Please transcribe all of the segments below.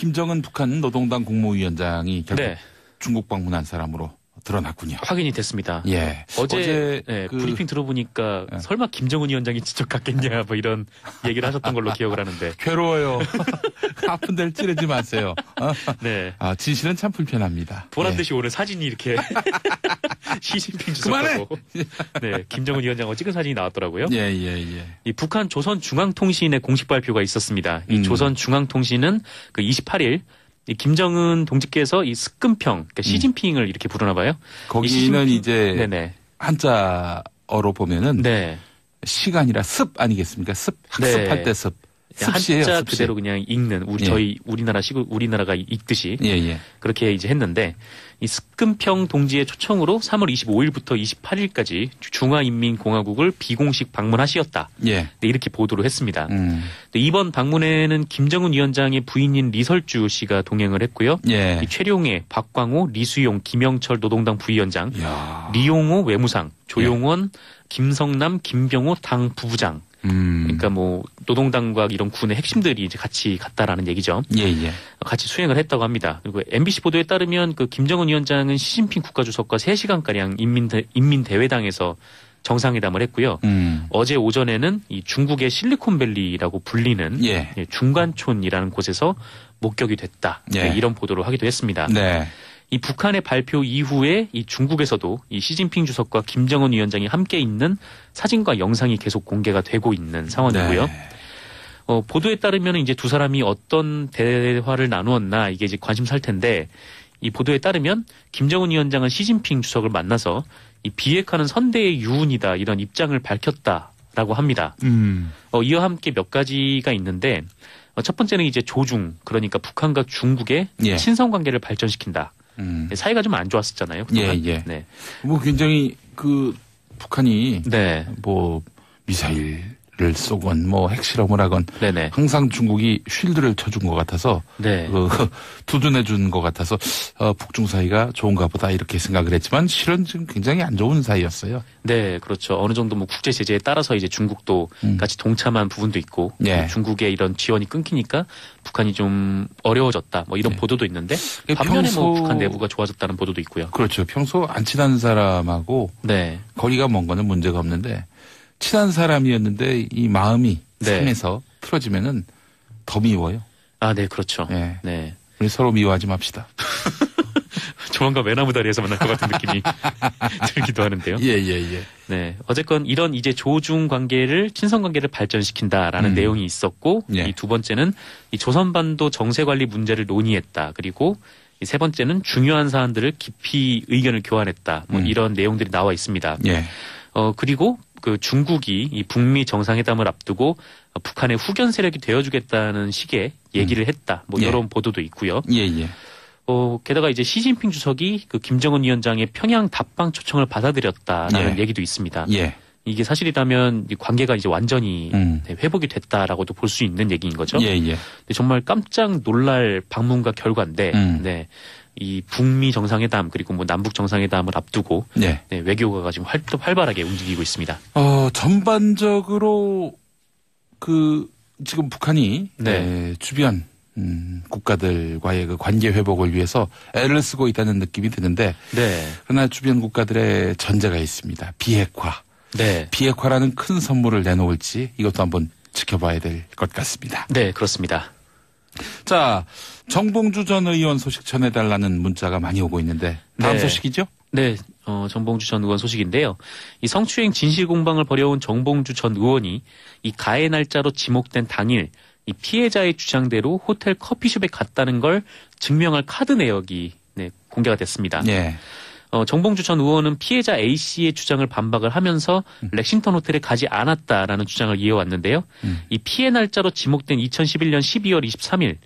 김정은 북한 노동당 국무위원장이 결국 네. 중국 방문한 사람으로 드러났군요. 확인이 됐습니다. 예. 어제 브리핑 들어보니까 설마 김정은 위원장이 직접 갔겠냐 뭐 이런 얘기를 하셨던 걸로 기억을 하는데. 괴로워요. 아픈 데를 찌르지 마세요. 네. 아, 진실은 참 불편합니다. 보란 듯이 오늘 사진이 이렇게 시진핑 주석하고 네, 김정은 위원장하고 찍은 사진이 나왔더라고요. 예. 이 북한 조선중앙통신의 공식 발표가 있었습니다. 이 조선중앙통신은 그 28일 이 김정은 동지께서 이 습근평, 그러니까 시진핑을 이렇게 부르나 봐요. 거기는 이제 네네. 한자어로 보면은 네. 시간이라 습 아니겠습니까? 습 학습할 때 습. 습시예요. 한자 습시. 그대로 그냥 읽는 저희 우리나라가 읽듯이 그렇게 이제 했는데 이 습근평 동지의 초청으로 3월 25일부터 28일까지 중화인민공화국을 비공식 방문하시었다. 네, 이렇게 보도를 했습니다. 이번 방문에는 김정은 위원장의 부인인 리설주 씨가 동행을 했고요. 이 최룡해, 박광호, 리수용, 김영철 노동당 부위원장, 리용호 외무상, 조용원, 김성남, 김병호 당 부부장. 그러니까 뭐 노동당과 이런 군의 핵심들이 이제 같이 갔다라는 얘기죠. 같이 수행을 했다고 합니다. 그리고 MBC 보도에 따르면 그 김정은 위원장은 시진핑 국가주석과 3시간가량 인민대회당에서 정상회담을 했고요. 어제 오전에는 이 중국의 실리콘밸리라고 불리는 중간촌이라는 곳에서 목격이 됐다. 이런 보도를 하기도 했습니다. 이 북한의 발표 이후에 이 중국에서도 이 시진핑 주석과 김정은 위원장이 함께 있는 사진과 영상이 계속 공개가 되고 있는 상황이고요. 보도에 따르면 이제 두 사람이 어떤 대화를 나누었나 이게 이제 관심사일 텐데 이 보도에 따르면 김정은 위원장은 시진핑 주석을 만나서 이 비핵화는 선대의 유운이다 이런 입장을 밝혔다라고 합니다. 이와 함께 몇 가지가 있는데 첫 번째는 이제 조중 그러니까 북한과 중국의 친선 관계를 발전시킨다. 사이가 좀 안 좋았었잖아요. 네. 뭐 굉장히 그 북한이 뭐 미사일을 쏘건 뭐 핵실험을 하건 항상 중국이 쉴드를 쳐준 것 같아서 두둔해 준 것 같아서 북중 사이가 좋은가 보다 이렇게 생각을 했지만 실은 지금 굉장히 안 좋은 사이였어요. 네, 그렇죠. 어느 정도 뭐 국제 제재에 따라서 이제 중국도 같이 동참한 부분도 있고 중국의 이런 지원이 끊기니까 북한이 좀 어려워졌다. 뭐 이런 보도도 있는데 반면에 뭐 북한 내부가 좋아졌다는 보도도 있고요. 그렇죠. 평소 안 친한 사람하고 거리가 먼 거는 문제가 없는데 친한 사람이었는데 이 마음이 상해서 틀어지면은 더 미워요. 아, 네, 그렇죠. 네. 우리 서로 미워하지 맙시다. 조만간 외나무 다리에서 만날 것 같은 느낌이 들기도 하는데요. 네. 어쨌건 이런 이제 조중 관계를 친선 관계를 발전시킨다라는 내용이 있었고 이 두 번째는 이 조선반도 정세 관리 문제를 논의했다. 그리고 이 세 번째는 중요한 사안들을 깊이 의견을 교환했다. 뭐 이런 내용들이 나와 있습니다. 그리고 그 중국이 이 북미 정상회담을 앞두고 북한의 후견 세력이 되어주겠다는 식의 얘기를 했다. 뭐 이런 보도도 있고요. 게다가 이제 시진핑 주석이 그 김정은 위원장의 평양 답방 초청을 받아들였다라는 얘기도 있습니다. 이게 사실이라면 이 관계가 이제 완전히 회복이 됐다라고도 볼 수 있는 얘기인 거죠. 근데 정말 깜짝 놀랄 방문과 결과인데, 이 북미 정상회담 그리고 뭐 남북 정상회담을 앞두고 외교가 지금 활발하게 움직이고 있습니다. 전반적으로 그 지금 북한이 주변 국가들과의 그 관계 회복을 위해서 애를 쓰고 있다는 느낌이 드는데 그러나 주변 국가들의 전제가 있습니다. 비핵화. 비핵화라는 큰 선물을 내놓을지 이것도 한번 지켜봐야 될 것 같습니다. 네, 그렇습니다. 자, 정봉주 전 의원 소식 전해달라는 문자가 많이 오고 있는데 다음 소식이죠? 네, 정봉주 전 의원 소식인데요. 이 성추행 진실 공방을 벌여온 정봉주 전 의원이 이 가해 날짜로 지목된 당일 이 피해자의 주장대로 호텔 커피숍에 갔다는 걸 증명할 카드 내역이 공개가 됐습니다. 정봉주 전 의원은 피해자 A씨의 주장을 반박을 하면서 렉싱턴 호텔에 가지 않았다라는 주장을 이어왔는데요. 이 피해 날짜로 지목된 2011년 12월 23일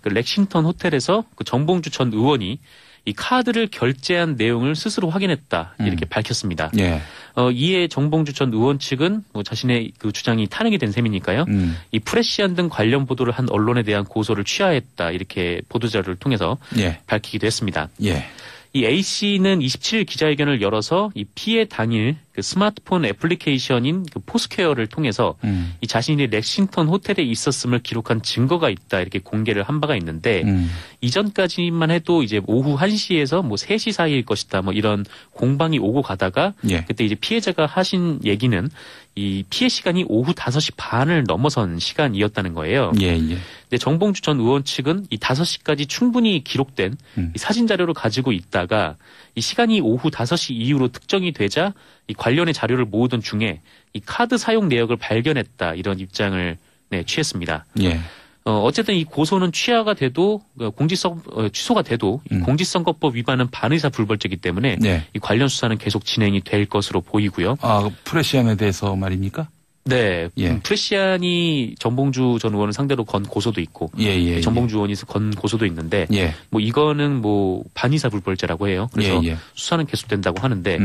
그 렉싱턴 호텔에서 그 정봉주 전 의원이 이 카드를 결제한 내용을 스스로 확인했다 이렇게 밝혔습니다. 이에 정봉주 전 의원 측은 뭐 자신의 그 주장이 탄핵이 된 셈이니까요. 이 프레시안 등 관련 보도를 한 언론에 대한 고소를 취하했다 이렇게 보도자료를 통해서 밝히기도 했습니다. 이 A 씨는 27일 기자회견을 열어서 이 피해 당일 그 스마트폰 애플리케이션인 그 포스퀘어를 통해서 이 자신이 렉싱턴 호텔에 있었음을 기록한 증거가 있다 이렇게 공개를 한 바가 있는데 이전까지만 해도 이제 오후 1시에서 뭐 3시 사이일 것이다 뭐 이런 공방이 오고 가다가 예. 그때 이제 피해자가 하신 얘기는 이 피해 시간이 오후 5시 반을 넘어선 시간이었다는 거예요. 예, 예. 근데 정봉주 전 의원 측은 이 5시까지 충분히 기록된 이 사진 자료를 가지고 있다가 이 시간이 오후 5시 이후로 특정이 되자 이 관련의 자료를 모으던 중에 이 카드 사용 내역을 발견했다 이런 입장을 취했습니다. 예. 어쨌든 이 고소는 취소가 돼도 이 공직선거법 위반은 반의사 불벌죄이기 때문에 네. 이 관련 수사는 계속 진행이 될 것으로 보이고요. 아, 프레시안에 대해서 말입니까? 네, 예. 프레시안이 전봉주 전 의원을 상대로 건 고소도 있고, 예, 전봉주 의원이 건 고소도 있는데, 예. 뭐 이거는 뭐 반의사 불벌죄라고 해요. 그래서 수사는 계속된다고 하는데,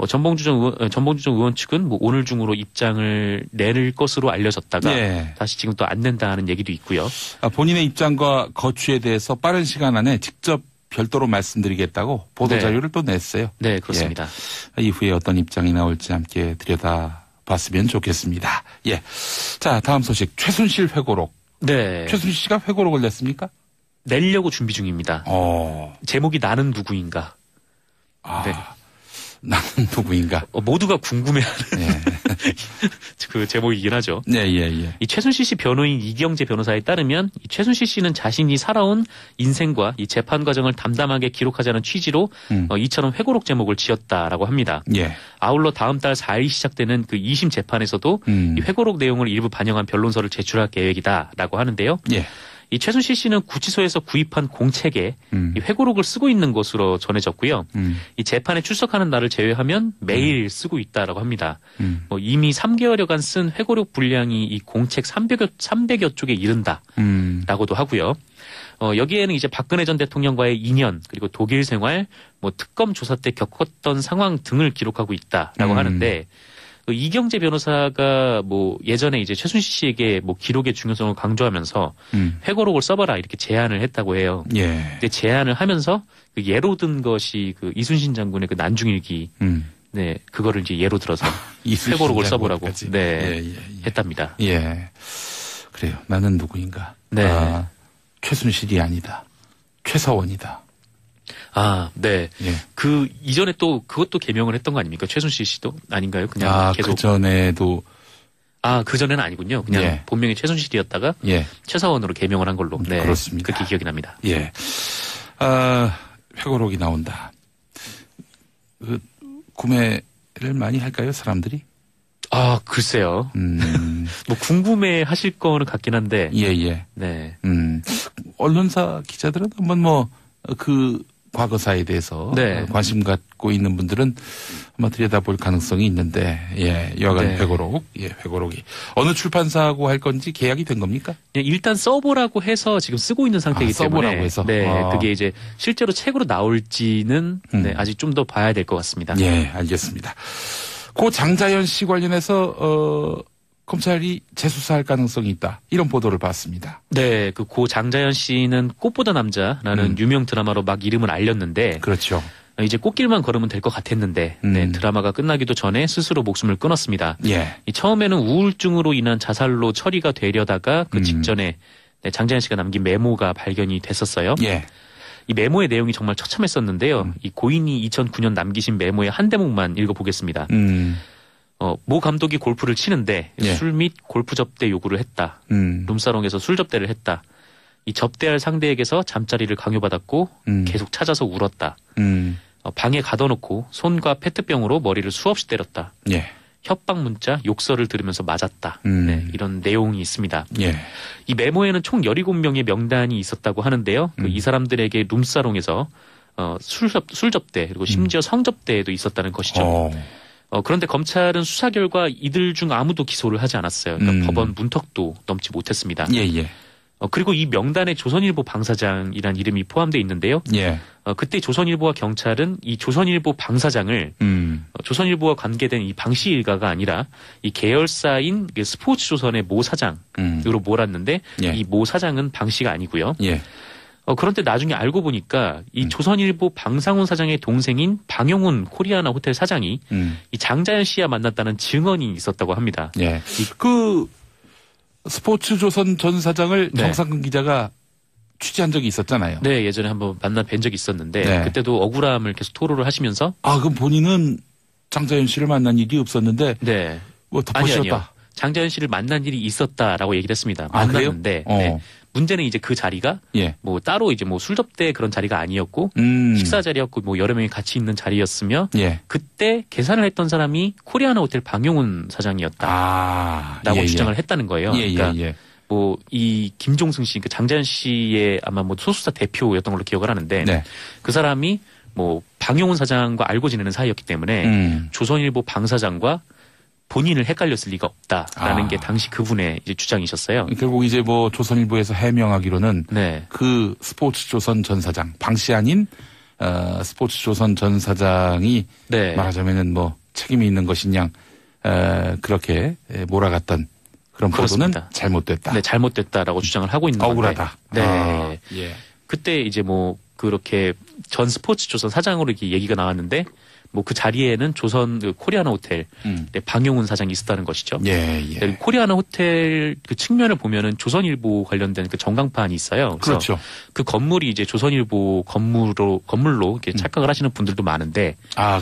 전봉주 전 의원 측은 뭐 오늘 중으로 입장을 낼 것으로 알려졌다가 다시 지금 또 안 낸다는 얘기도 있고요. 아, 본인의 입장과 거취에 대해서 빠른 시간 안에 직접 별도로 말씀드리겠다고 보도 자료를 또 냈어요. 네, 그렇습니다. 예. 이후에 어떤 입장이 나올지 함께 들여다봤으면 좋겠습니다. 예. 자, 다음 소식. 최순실 회고록. 네. 최순실 씨가 회고록을 냈습니까? 내려고 준비 중입니다. 제목이 나는 누구인가. 네. 나는 누구인가. 모두가 궁금해하는 그 제목이긴 하죠. 네, 예. 이 최순실 씨 변호인 이경재 변호사에 따르면 이 최순실 씨는 자신이 살아온 인생과 이 재판 과정을 담담하게 기록하자는 취지로 이처럼 회고록 제목을 지었다라고 합니다. 예. 아울러 다음 달 4일 시작되는 그 2심 재판에서도 이 회고록 내용을 일부 반영한 변론서를 제출할 계획이다라고 하는데요. 예. 이 최순실 씨는 구치소에서 구입한 공책에 이 회고록을 쓰고 있는 것으로 전해졌고요. 이 재판에 출석하는 날을 제외하면 매일 쓰고 있다라고 합니다. 뭐 이미 3개월여간 쓴 회고록 분량이 이 공책 300여 쪽에 이른다라고도 하고요. 여기에는 이제 박근혜 전 대통령과의 인연 그리고 독일 생활, 뭐 특검 조사 때 겪었던 상황 등을 기록하고 있다라고 하는데. 이경재 변호사가 뭐 예전에 이제 최순실 씨에게 뭐 기록의 중요성을 강조하면서 회고록을 써봐라 이렇게 제안을 했다고 해요. 예. 근데 제안을 하면서 그 예로 든 것이 그 이순신 장군의 그 난중일기. 네, 그거를 이제 예로 들어서 회고록을 써보라고 했답니다. 예. 그래요. 나는 누구인가. 네. 최순실이 아니다. 최서원이다. 아, 네. 예. 그 이전에 또 그것도 개명을 했던 거 아닙니까? 최순실 씨도 아닌가요? 그냥 계속. 그 전에도. 그 전에는 아니군요. 그냥 본명이 최순실이었다가 최서원으로 개명을 한 걸로. 네. 그렇습니다. 그렇게 기억이 납니다. 예. 회고록이 나온다. 구매를 많이 할까요, 사람들이? 글쎄요. 뭐 궁금해 하실 거는 같긴 한데. 예. 네. 언론사 기자들은 한번 과거사에 대해서 관심 갖고 있는 분들은 아마 들여다볼 가능성이 있는데, 여하간 회고록이 어느 출판사하고 할 건지 계약이 된 겁니까? 일단 써보라고 해서 지금 쓰고 있는 상태이기 때문에, 써보라고 해서. 그게 이제 실제로 책으로 나올지는 아직 좀 더 봐야 될 것 같습니다. 예, 알겠습니다. 고 장자연 씨 관련해서 검찰이 재수사할 가능성이 있다. 이런 보도를 봤습니다. 네, 그 고 장자연 씨는 꽃보다 남자라는 유명 드라마로 막 이름을 알렸는데, 그렇죠. 이제 꽃길만 걸으면 될 것 같았는데, 드라마가 끝나기도 전에 스스로 목숨을 끊었습니다. 예. 처음에는 우울증으로 인한 자살로 처리가 되려다가 그 직전에 장자연 씨가 남긴 메모가 발견이 됐었어요. 예. 이 메모의 내용이 정말 처참했었는데요. 이 고인이 2009년 남기신 메모의 한 대목만 읽어보겠습니다. 모 감독이 골프를 치는데 술 및 골프 접대 요구를 했다. 룸사롱에서 술 접대를 했다. 이 접대할 상대에게서 잠자리를 강요받았고 계속 찾아서 울었다. 방에 가둬놓고 손과 페트병으로 머리를 수없이 때렸다. 예. 협박 문자, 욕설을 들으면서 맞았다. 네, 이런 내용이 있습니다. 예. 이 메모에는 총 17명의 명단이 있었다고 하는데요. 이 사람들에게 룸사롱에서 술 접대 그리고 심지어 성접대도 있었다는 것이죠. 그런데 검찰은 수사 결과 이들 중 아무도 기소를 하지 않았어요. 그러니까 법원 문턱도 넘지 못했습니다. 예. 그리고 이 명단에 조선일보 방사장이란 이름이 포함되어 있는데요. 예. 그때 조선일보와 경찰은 이 조선일보 방사장을 조선일보와 관계된 이 방씨 일가가 아니라 이 계열사인 스포츠조선의 모 사장으로 몰았는데 이 모 사장은 방씨가 아니고요. 예. 그런데 나중에 알고 보니까 이 조선일보 방상훈 사장의 동생인 방용훈 코리아나 호텔 사장이 이 장자연 씨와 만났다는 증언이 있었다고 합니다. 예. 그 스포츠조선 전 사장을 네. 정상근 기자가 취재한 적이 있었잖아요. 네, 예전에 한번 만나 뵌 적이 있었는데 네. 그때도 억울함을 계속 토로를 하시면서 그럼 본인은 장자연 씨를 만난 일이 없었는데 네. 뭐 덮어씌웠다. 아니요. 장자연 씨를 만난 일이 있었다라고 얘기를 했습니다. 만났는데 네. 문제는 이제 그 자리가 예. 뭐 따로 이제 뭐 술접대 그런 자리가 아니었고 식사 자리였고 뭐 여러 명이 같이 있는 자리였으며 예. 그때 계산을 했던 사람이 코리아나 호텔 방용훈 사장이었다라고 주장을 했다는 거예요. 그러니까 뭐 이 김종승 씨, 그 장자연 씨의 아마 뭐 소수자 대표였던 걸로 기억을 하는데 네. 그 사람이 뭐 방용훈 사장과 알고 지내는 사이였기 때문에 조선일보 방 사장과 본인을 헷갈렸을 리가 없다라는 게 당시 그분의 이제 주장이셨어요. 결국 이제 뭐 조선일보에서 해명하기로는 네. 그 스포츠조선 전 사장, 방씨 아닌 스포츠조선 전 사장이 네. 말하자면은 뭐 책임이 있는 것이냐 그렇게 몰아갔던 그런 보도는 잘못됐다. 네, 잘못됐다라고 주장을 하고 있는 건데. 억울하다. 네. 예. 그때 이제 뭐 그렇게 전 스포츠조선 사장으로 이렇게 얘기가 나왔는데 뭐 그 자리에는 조선 그 코리아나 호텔 방용훈 사장이 있었다는 것이죠. 예. 코리아나 호텔 그 측면을 보면은 조선일보 관련된 그 전광판이 있어요. 그렇죠. 그 건물이 이제 조선일보 건물로 이렇게 착각을 하시는 분들도 많은데.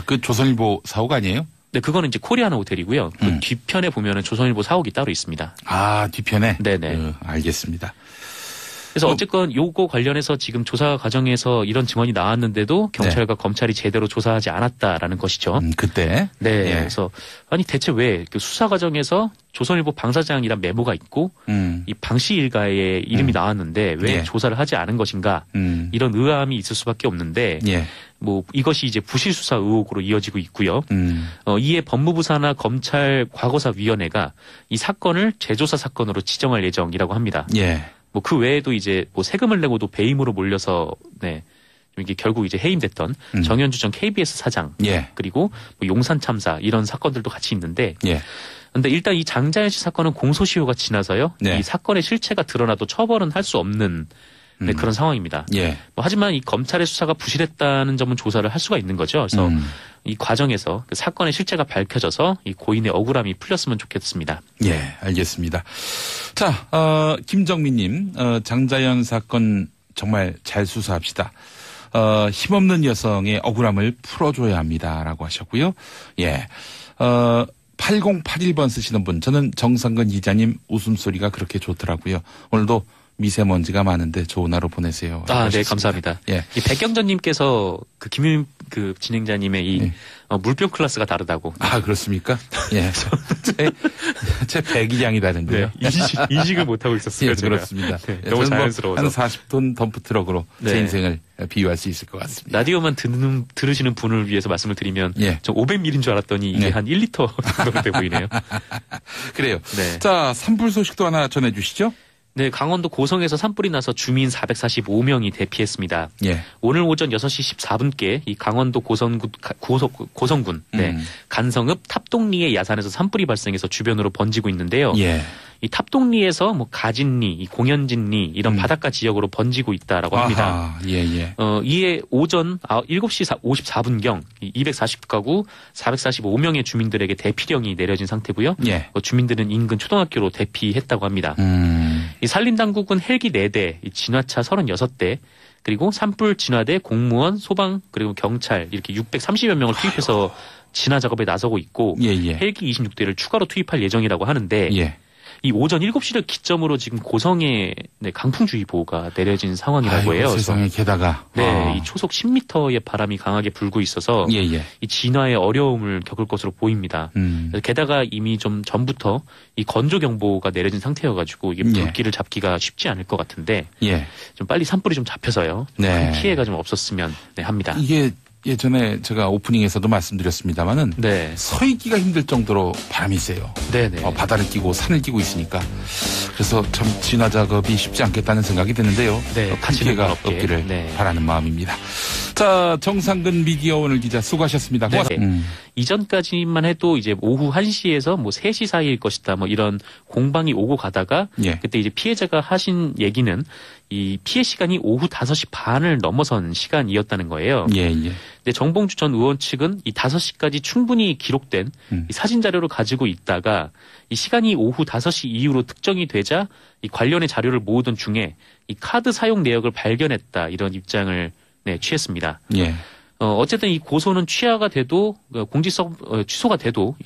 그 조선일보 사옥 아니에요? 네, 그거는 이제 코리아나 호텔이고요. 그 뒤편에 보면은 조선일보 사옥이 따로 있습니다. 뒤편에? 네네. 알겠습니다. 그래서 어쨌건 요거 관련해서 지금 조사 과정에서 이런 증언이 나왔는데도 경찰과 검찰이 제대로 조사하지 않았다라는 것이죠. 그때? 네. 예. 그래서 아니 대체 왜 그 수사 과정에서 조선일보 방사장이란 메모가 있고 이 방씨 일가의 이름이 나왔는데 왜 조사를 하지 않은 것인가 이런 의아함이 있을 수밖에 없는데 뭐 이것이 이제 부실 수사 의혹으로 이어지고 있고요. 이에 법무부 산하 검찰 과거사위원회가 이 사건을 재조사 사건으로 지정할 예정이라고 합니다. 뭐 그 외에도 이제 뭐 세금을 내고도 배임으로 몰려서 이게 결국 이제 해임됐던 정현주 전 KBS 사장 그리고 뭐 용산 참사 이런 사건들도 같이 있는데 근데 일단 이 장자연 씨 사건은 공소시효가 지나서요. 이 사건의 실체가 드러나도 처벌은 할 수 없는 그런 상황입니다. 뭐 하지만 이 검찰의 수사가 부실했다는 점은 조사를 할 수가 있는 거죠. 그래서 이 과정에서 그 사건의 실체가 밝혀져서 이 고인의 억울함이 풀렸으면 좋겠습니다. 알겠습니다. 자, 김정민님, 장자연 사건 정말 잘 수사합시다. 힘없는 여성의 억울함을 풀어줘야 합니다라고 하셨고요. 8081번 쓰시는 분, 저는 정상근 기자님 웃음소리가 그렇게 좋더라고요. 오늘도 미세먼지가 많은데 좋은 하루 보내세요. 네, 감사합니다. 이 백경전님께서 그 김윤 그 진행자님의 이 물병 클래스가 다르다고. 그렇습니까? 제 배기량이 다른데요. 인식을 못하고 있었어요. 그렇습니다. 너무 자연스러워서. 한 40톤 덤프트럭으로 제 인생을 비유할 수 있을 것 같습니다. 라디오만 들으시는 분을 위해서 말씀을 드리면 저 500ml인 줄 알았더니 이게 한 1리터 정도 돼 보이네요. 그래요. 자, 산불 소식도 하나 전해주시죠. 네, 강원도 고성에서 산불이 나서 주민 445명이 대피했습니다. 오늘 오전 6시 14분께 이 강원도 고성군 간성읍 탑동리의 야산에서 산불이 발생해서 주변으로 번지고 있는데요. 이 탑동리에서 뭐 가진리, 이 공연진리 이런 바닷가 지역으로 번지고 있다라고 합니다. 이에 오전 7시 54분경 240가구 445명의 주민들에게 대피령이 내려진 상태고요. 주민들은 인근 초등학교로 대피했다고 합니다. 이 산림당국은 헬기 4대, 진화차 36대, 그리고 산불 진화대, 공무원, 소방, 그리고 경찰 이렇게 630여 명을 투입해서 진화 작업에 나서고 있고 헬기 26대를 추가로 투입할 예정이라고 하는데 이 오전 7시를 기점으로 지금 고성에 강풍주의보가 내려진 상황이라고 해요. 세상에 게다가 이 초속 10m의 바람이 강하게 불고 있어서 이 진화에 어려움을 겪을 것으로 보입니다. 게다가 이미 좀 전부터 이 건조경보가 내려진 상태여가지고 이게 불길을 잡기가 쉽지 않을 것 같은데 좀 빨리 산불이 좀 잡혀서요. 큰 피해가 좀 없었으면 합니다. 이게 예전에 제가 오프닝에서도 말씀드렸습니다마는 서 있기가 힘들 정도로 바람이 세요. 바다를 끼고 산을 끼고 있으니까. 그래서 참 진화 작업이 쉽지 않겠다는 생각이 드는데요. 큰 피해가 없기를 바라는 마음입니다. 자, 정상근 미디어 오늘 기자 수고하셨습니다. 이전까지만 해도 이제 오후 1시에서 뭐 3시 사이일 것이다 뭐 이런 공방이 오고 가다가 그때 이제 피해자가 하신 얘기는 이 피해 시간이 오후 5시 반을 넘어선 시간이었다는 거예요. 예, 예. 근데 정봉주 전 의원 측은 이 5시까지 충분히 기록된 이 사진 자료를 가지고 있다가 이 시간이 오후 5시 이후로 특정이 되자 이 관련의 자료를 모으던 중에 이 카드 사용 내역을 발견했다 이런 입장을 취했습니다. 예. 어쨌든 이 고소는 취소가 돼도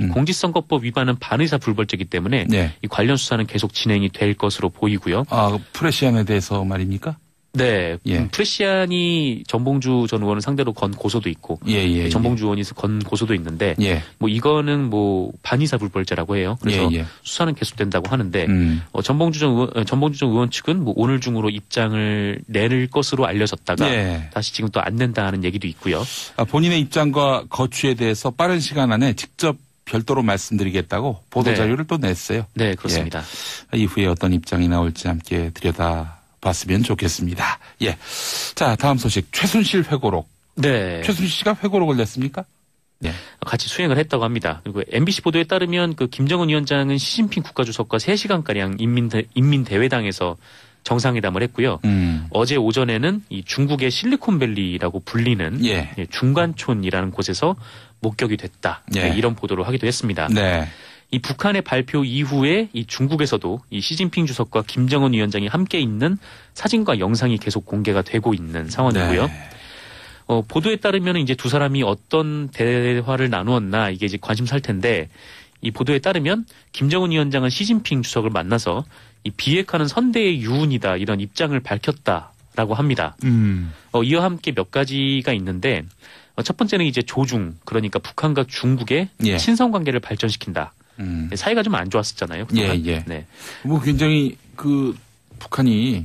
이 공직선거법 위반은 반의사 불벌죄이기 때문에 이 관련 수사는 계속 진행이 될 것으로 보이고요. 아, 프레시안에 대해서 말입니까? 네, 프레시안이 정봉주 전 의원을 상대로 건 고소도 있고, 정봉주 의원이 건 고소도 있는데, 뭐 이거는 뭐 반의사 불벌죄라고 해요. 그래서 수사는 계속된다고 하는데, 정봉주 전 의원 측은 뭐 오늘 중으로 입장을 낼 것으로 알려졌다가 다시 지금 또 안 낸다는 얘기도 있고요. 본인의 입장과 거취에 대해서 빠른 시간 안에 직접 별도로 말씀드리겠다고 보도 자료를 또 냈어요. 네, 그렇습니다. 이후에 어떤 입장이 나올지 함께 봤으면 좋겠습니다. 예. 자, 다음 소식. 최순실 회고록. 네. 최순실 씨가 회고록을 냈습니까? 네. 같이 수행을 했다고 합니다. 그리고 MBC 보도에 따르면 그 김정은 위원장은 시진핑 국가주석과 3시간가량 인민대회당에서 정상회담을 했고요. 어제 오전에는 이 중국의 실리콘밸리라고 불리는 중간촌이라는 곳에서 목격이 됐다. 이런 보도를 하기도 했습니다. 네. 이 북한의 발표 이후에 이 중국에서도 이 시진핑 주석과 김정은 위원장이 함께 있는 사진과 영상이 계속 공개가 되고 있는 상황이고요. 보도에 따르면 이제 두 사람이 어떤 대화를 나누었나 이게 이제 관심사일 텐데 이 보도에 따르면 김정은 위원장은 시진핑 주석을 만나서 이 비핵화는 선대의 유운이다 이런 입장을 밝혔다라고 합니다. 이와 함께 몇 가지가 있는데 첫 번째는 이제 조중 그러니까 북한과 중국의 친선 관계를 발전시킨다. 사이가 좀 안 좋았었잖아요. 그동안. 네. 뭐 굉장히 그 북한이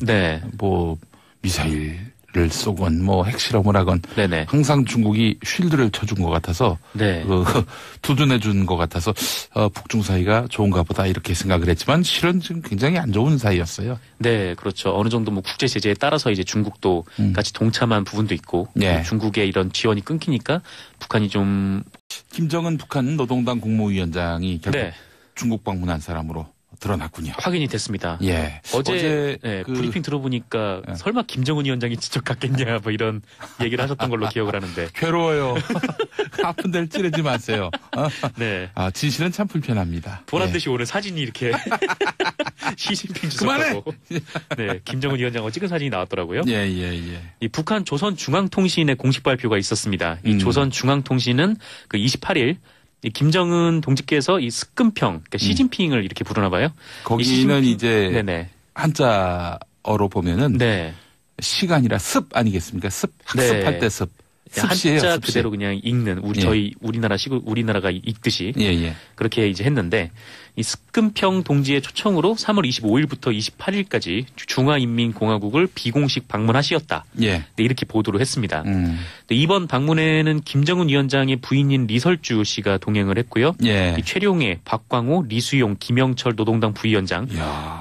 뭐 미사일을 쏘건 뭐 핵실험을 하건 항상 중국이 쉴드를 쳐준 것 같아서 두둔해 준 것 같아서 북중 사이가 좋은가 보다 이렇게 생각을 했지만 실은 지금 굉장히 안 좋은 사이였어요. 네, 그렇죠. 어느 정도 뭐 국제 제재에 따라서 이제 중국도 같이 동참한 부분도 있고 중국의 이런 지원이 끊기니까 북한이 좀 김정은 북한 노동당 국무위원장이 결국 중국 방문한 사람으로 드러났군요. 확인이 됐습니다. 예. 어제 브리핑 들어보니까 설마 김정은 위원장이 직접 갔겠냐 뭐 이런 얘기를 하셨던 걸로 기억을 하는데. 괴로워요. 아픈 데를 찌르지 마세요. 네. 아, 진실은 참 불편합니다. 보란 듯이 오늘 사진이 이렇게 시진핑 주석하고 김정은 위원장하고 찍은 사진이 나왔더라고요. 이 북한 조선중앙통신의 공식 발표가 있었습니다. 이 조선중앙통신은 그 28일 이 김정은 동지께서 이 스끈평, 그러니까 시진핑을 이렇게 부르나 봐요. 거기는 이제 한자어로 보면은 시간이라 습 아니겠습니까? 습 학습할 때 습. 습시예요, 한자 습시. 그대로 그냥 읽는 저희 우리나라가 읽듯이 그렇게 이제 했는데 이 스끈평 동지의 초청으로 3월 25일부터 28일까지 중화인민공화국을 비공식 방문하시었다. 이렇게 보도를 했습니다. 이번 방문에는 김정은 위원장의 부인인 리설주 씨가 동행을 했고요. 이 최룡해, 박광호, 리수용, 김영철 노동당 부위원장,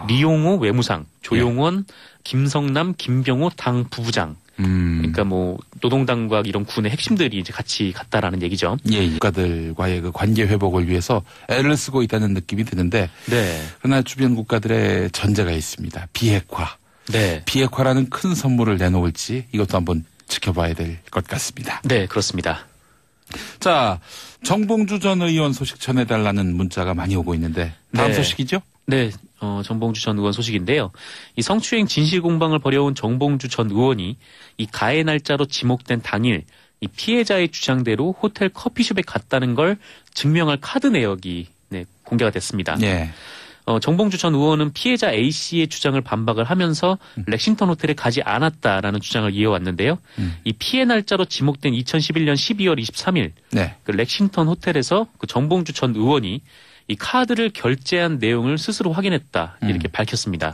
리용호 외무상, 조용원, 김성남, 김병호 당 부부장. 그러니까 뭐 노동당과 이런 군의 핵심들이 이제 같이 갔다라는 얘기죠. 국가들과의 그 관계 회복을 위해서 애를 쓰고 있다는 느낌이 드는데, 그러나 주변 국가들의 전제가 있습니다. 비핵화. 비핵화라는 큰 선물을 내놓을지 이것도 한번 지켜봐야 될 것 같습니다. 네, 그렇습니다. 자, 정봉주 전 의원 소식 전해달라는 문자가 많이 오고 있는데 다음 소식이죠? 네. 정봉주 전 의원 소식인데요. 이 성추행 진실 공방을 벌여온 정봉주 전 의원이 이 가해 날짜로 지목된 당일 이 피해자의 주장대로 호텔 커피숍에 갔다는 걸 증명할 카드 내역이 공개가 됐습니다. 정봉주 전 의원은 피해자 A씨의 주장을 반박을 하면서 렉싱턴 호텔에 가지 않았다라는 주장을 이어왔는데요. 이 피해 날짜로 지목된 2011년 12월 23일 그 렉싱턴 호텔에서 그 정봉주 전 의원이 이 카드를 결제한 내용을 스스로 확인했다 이렇게 밝혔습니다.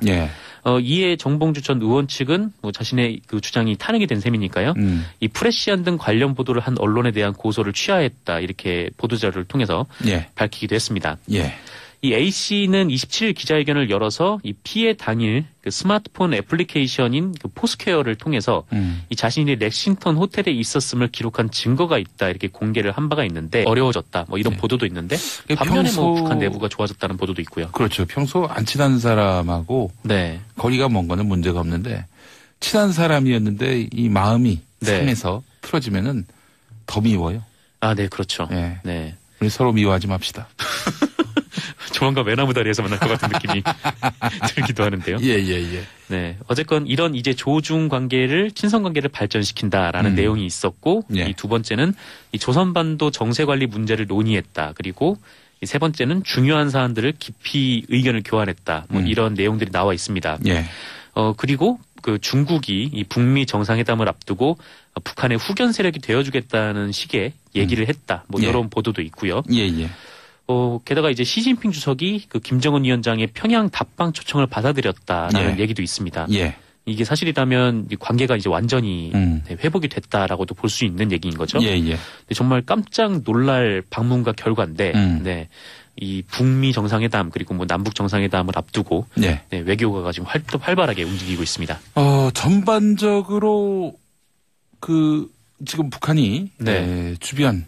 이에 정봉주 전 의원 측은 뭐 자신의 그 주장이 탄핵이 된 셈이니까요. 이 프레시안 등 관련 보도를 한 언론에 대한 고소를 취하했다 이렇게 보도자료를 통해서 밝히기도 했습니다. 이 A씨는 27일 기자회견을 열어서 이 피해 당일 그 스마트폰 애플리케이션인 그 포스퀘어를 통해서 이 자신이 렉싱턴 호텔에 있었음을 기록한 증거가 있다 이렇게 공개를 한 바가 있는데 어려워졌다 뭐 이런 보도도 있는데 반면에 뭐 북한 내부가 좋아졌다는 보도도 있고요. 그렇죠. 평소 안 친한 사람하고 거리가 먼 거는 문제가 없는데 친한 사람이었는데 이 마음이 상해서 틀어지면은 더 미워요. 아, 네, 그렇죠. 네. 네. 우리 서로 미워하지 맙시다. 조만간 외나무 다리에서 만날 것 같은 느낌이 들기도 하는데요. 예. 네. 어쨌건 이런 이제 조중 관계를, 친선 관계를 발전시킨다라는 내용이 있었고, 이 두 번째는 이 조선반도 정세 관리 문제를 논의했다. 그리고 이 세 번째는 중요한 사안들을 깊이 의견을 교환했다. 뭐 이런 내용들이 나와 있습니다. 예. 그리고 그 중국이 이 북미 정상회담을 앞두고 북한의 후견 세력이 되어주겠다는 식의 얘기를 했다. 뭐 이런 보도도 있고요. 예. 게다가 이제 시진핑 주석이 그 김정은 위원장의 평양 답방 초청을 받아들였다라는 얘기도 있습니다. 예. 이게 사실이라면 이 관계가 이제 완전히 회복이 됐다라고도 볼 수 있는 얘기인 거죠. 예. 근데 정말 깜짝 놀랄 방문과 결과인데, 네. 이 북미 정상회담 그리고 뭐 남북 정상회담을 앞두고 네, 외교가 지금 활발하게 움직이고 있습니다. 전반적으로 그 지금 북한이 주변